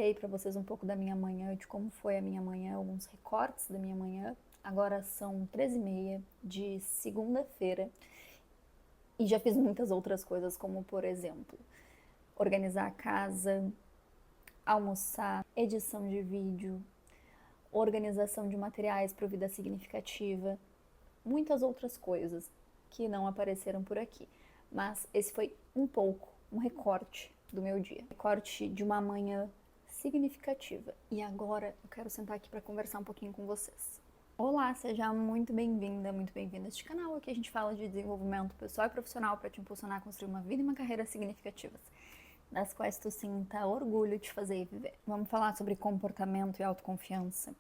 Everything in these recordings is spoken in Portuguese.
compartilhei para vocês um pouco da minha manhã, de como foi a minha manhã, alguns recortes da minha manhã. Agora são 13h30 de segunda-feira e já fiz muitas outras coisas, como por exemplo, organizar a casa, almoçar, edição de vídeo, organização de materiais para vida significativa, muitas outras coisas que não apareceram por aqui. Mas esse foi um pouco, um recorte do meu dia. Recorte de uma manhã significativa. E agora eu quero sentar aqui para conversar um pouquinho com vocês. Olá, seja muito bem-vinda, muito bem-vindo a este canal. Aqui a gente fala de desenvolvimento pessoal e profissional para te impulsionar a construir uma vida e uma carreira significativas, das quais tu sinta orgulho de fazer e viver. Vamos falar sobre comportamento e autoconfiança.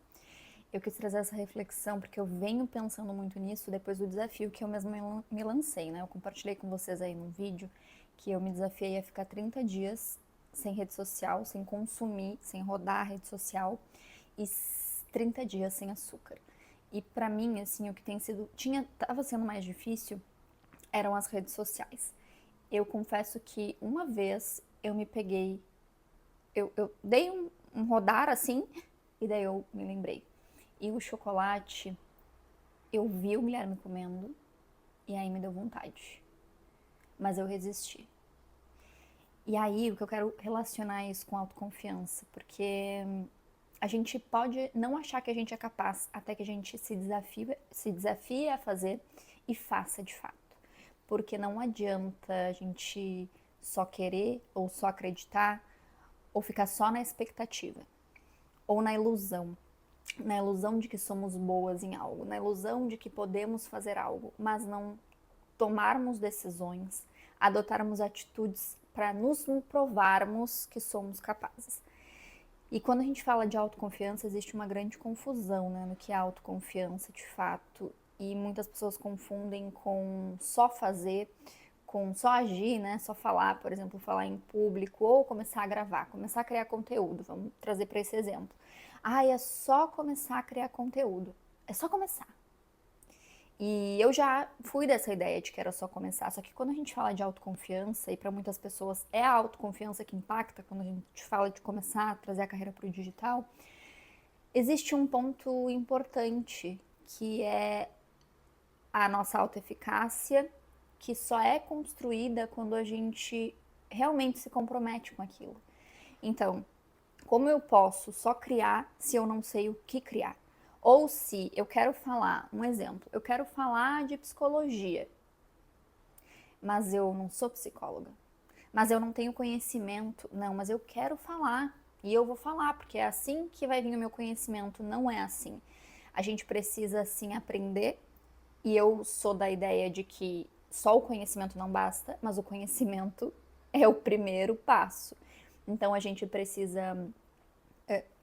Eu quis trazer essa reflexão porque eu venho pensando muito nisso depois do desafio que eu mesma me lancei, né? Eu compartilhei com vocês aí no vídeo que eu me desafiei a ficar 30 dias sem rede social, sem consumir, sem rodar a rede social e 30 dias sem açúcar. E pra mim, assim, o que tava sendo mais difícil eram as redes sociais. Eu confesso que uma vez eu me peguei, eu dei um rodar assim, e daí eu me lembrei. E o chocolate, eu vi o Guilherme comendo, e aí me deu vontade. Mas eu resisti. E aí, o que eu quero relacionar isso com autoconfiança, porque a gente pode não achar que a gente é capaz até que a gente se desafie a fazer e faça de fato. Porque não adianta a gente só querer ou só acreditar ou ficar só na expectativa ou na ilusão de que somos boas em algo, na ilusão de que podemos fazer algo, mas não tomarmos decisões, adotarmos atitudes para nos provarmos que somos capazes. E quando a gente fala de autoconfiança, existe uma grande confusão, né, no que é autoconfiança de fato, e muitas pessoas confundem com só fazer, com só agir, né, só falar, por exemplo, falar em público, ou começar a gravar, começar a criar conteúdo, vamos trazer para esse exemplo. É só começar a criar conteúdo, é só começar. E eu já fui dessa ideia de que era só começar, só que quando a gente fala de autoconfiança, e para muitas pessoas é a autoconfiança que impacta, quando a gente fala de começar a trazer a carreira para o digital, existe um ponto importante, que é a nossa autoeficácia, que só é construída quando a gente realmente se compromete com aquilo. Então, como eu posso só criar se eu não sei o que criar? Ou se eu quero falar, um exemplo, eu quero falar de psicologia, mas eu não sou psicóloga, mas eu não tenho conhecimento, não, mas eu quero falar e eu vou falar, porque é assim que vai vir o meu conhecimento, não é assim. A gente precisa sim aprender, e eu sou da ideia de que só o conhecimento não basta, mas o conhecimento é o primeiro passo. Então a gente precisa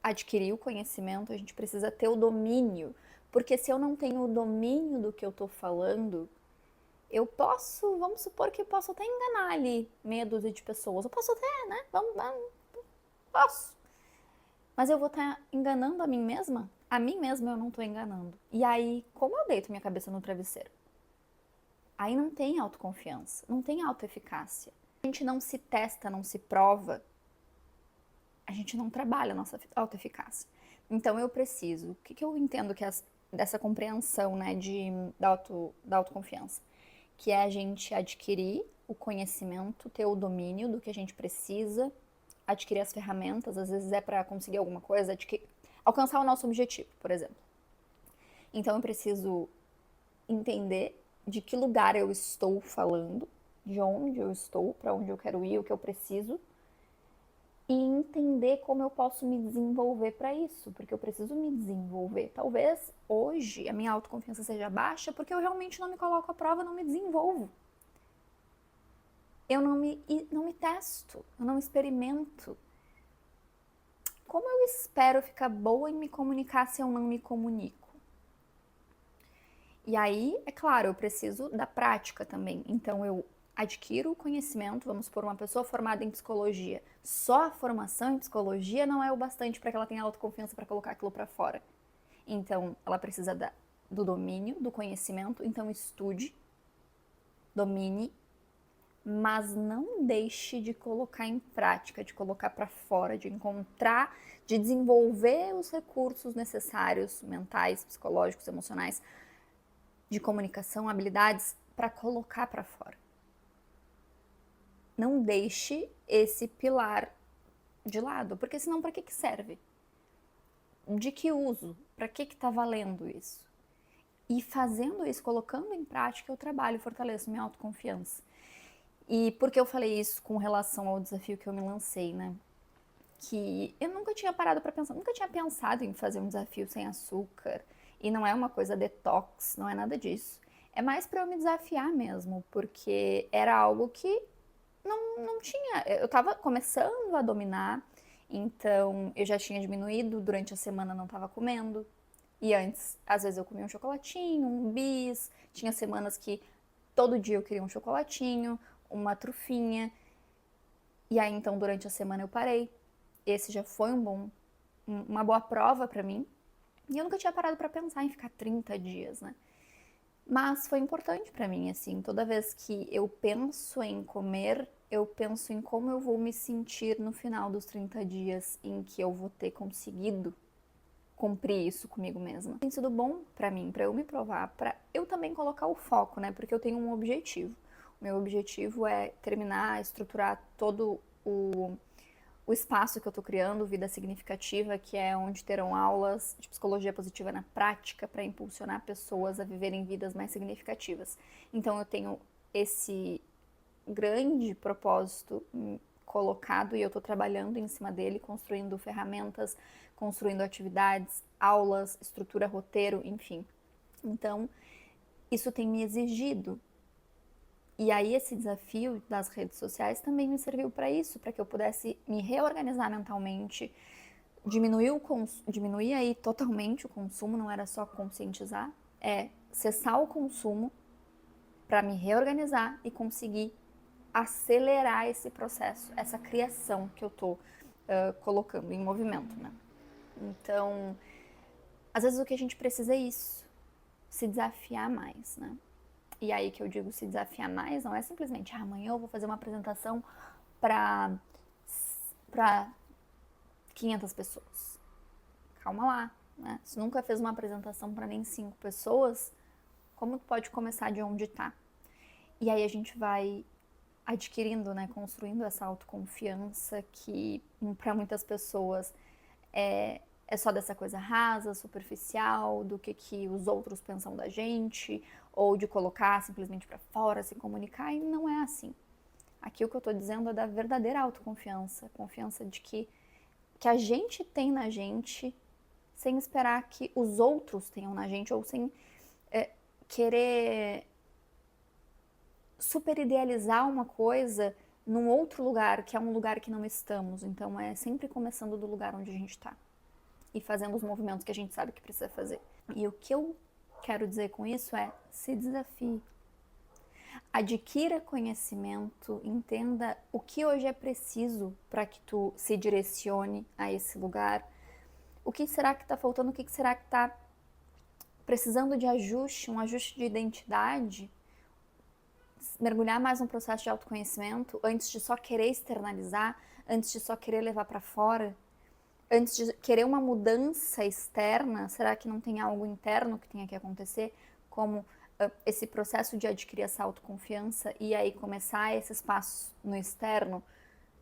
adquirir o conhecimento, a gente precisa ter o domínio, porque se eu não tenho o domínio do que eu tô falando, eu posso, vamos supor que eu posso até enganar ali meia dúzia de pessoas, eu posso até, né, posso, mas eu vou estar enganando a mim mesma? A mim mesma eu não tô enganando. E aí, como eu deito minha cabeça no travesseiro? Aí não tem autoconfiança, não tem autoeficácia. A gente não se testa, não se prova, a gente não trabalha a nossa autoeficácia. Então eu preciso, o que eu entendo que é dessa compreensão, né, da autoconfiança? Que é a gente adquirir o conhecimento, ter o domínio do que a gente precisa, adquirir as ferramentas, às vezes é para conseguir alguma coisa, alcançar o nosso objetivo, por exemplo. Então eu preciso entender de que lugar eu estou falando, de onde eu estou, para onde eu quero ir, o que eu preciso, e entender como eu posso me desenvolver para isso, porque eu preciso me desenvolver. Talvez hoje a minha autoconfiança seja baixa porque eu realmente não me coloco à prova, não me desenvolvo. Eu não me testo, eu não experimento. Como eu espero ficar boa em me comunicar se eu não me comunico? E aí, é claro, eu preciso da prática também. Então eu adquiro o conhecimento, vamos supor, uma pessoa formada em psicologia. Só a formação em psicologia não é o bastante para que ela tenha autoconfiança para colocar aquilo para fora. Então, ela precisa do domínio, do conhecimento. Então, estude, domine, mas não deixe de colocar em prática, de colocar para fora, de encontrar, de desenvolver os recursos necessários, mentais, psicológicos, emocionais, de comunicação, habilidades, para colocar para fora. Não deixe esse pilar de lado, porque senão para que serve? De que uso? Para que está valendo isso? E fazendo isso, colocando em prática, eu trabalho, fortaleço minha autoconfiança. E por que eu falei isso com relação ao desafio que eu me lancei, né? Que eu nunca tinha parado para pensar, nunca tinha pensado em fazer um desafio sem açúcar. E não é uma coisa detox, não é nada disso. É mais para eu me desafiar mesmo, porque era algo que não tinha. Eu estava começando a dominar, então eu já tinha diminuído, durante a semana não estava comendo. E antes, às vezes eu comia um chocolatinho, um bis, tinha semanas que todo dia eu queria um chocolatinho, uma trufinha. E aí então durante a semana eu parei. Esse já foi uma boa prova para mim. E eu nunca tinha parado para pensar em ficar 30 dias, né? Mas foi importante para mim, assim, toda vez que eu penso em comer, eu penso em como eu vou me sentir no final dos 30 dias em que eu vou ter conseguido cumprir isso comigo mesma. Tem sido bom para mim, para eu me provar, para eu também colocar o foco, né? Porque eu tenho um objetivo. O meu objetivo é terminar, estruturar todo o espaço que eu tô criando, Vida Significativa, que é onde terão aulas de psicologia positiva na prática para impulsionar pessoas a viverem vidas mais significativas. Então eu tenho esse grande propósito colocado e eu estou trabalhando em cima dele, construindo ferramentas, construindo atividades, aulas, estrutura, roteiro, enfim. Então, isso tem me exigido. E aí esse desafio das redes sociais também me serviu para isso, para que eu pudesse me reorganizar mentalmente, diminuir aí totalmente o consumo, não era só conscientizar, é cessar o consumo para me reorganizar e conseguir acelerar esse processo, essa criação que eu tô colocando em movimento, né? Então, às vezes o que a gente precisa é isso, se desafiar mais, né? E aí que eu digo se desafiar mais, não é simplesmente amanhã eu vou fazer uma apresentação para 500 pessoas. Calma lá, né? Se nunca fez uma apresentação para nem 5 pessoas, como tu pode começar de onde tá? E aí a gente vai adquirindo, né, construindo essa autoconfiança que para muitas pessoas é só dessa coisa rasa, superficial, do que os outros pensam da gente, ou de colocar simplesmente para fora, se comunicar, e não é assim. Aqui o que eu tô dizendo é da verdadeira autoconfiança, confiança de que a gente tem na gente, sem esperar que os outros tenham na gente, ou sem querer super idealizar uma coisa num outro lugar, que é um lugar que não estamos. Então é sempre começando do lugar onde a gente está e fazendo os movimentos que a gente sabe que precisa fazer. E o que eu quero dizer com isso é: se desafie. Adquira conhecimento, entenda o que hoje é preciso para que tu se direcione a esse lugar. O que será que está faltando? O que será que está precisando de ajuste, um ajuste de identidade? Mergulhar mais no processo de autoconhecimento antes de só querer externalizar, antes de só querer levar para fora, antes de querer uma mudança externa. Será que não tem algo interno que tenha que acontecer, como esse processo de adquirir essa autoconfiança e aí começar esses passos no externo?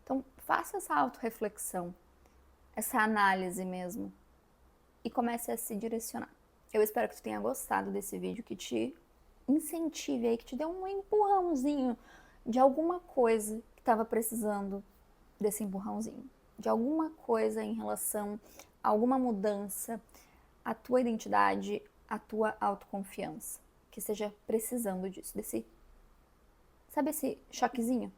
Então, faça essa autorreflexão, essa análise mesmo, e comece a se direcionar. Eu espero que tu tenha gostado desse vídeo, que te incentive aí, que te dê um empurrãozinho de alguma coisa que estava precisando desse empurrãozinho, de alguma coisa em relação a alguma mudança, a tua identidade, a tua autoconfiança, que esteja precisando disso, sabe esse choquezinho?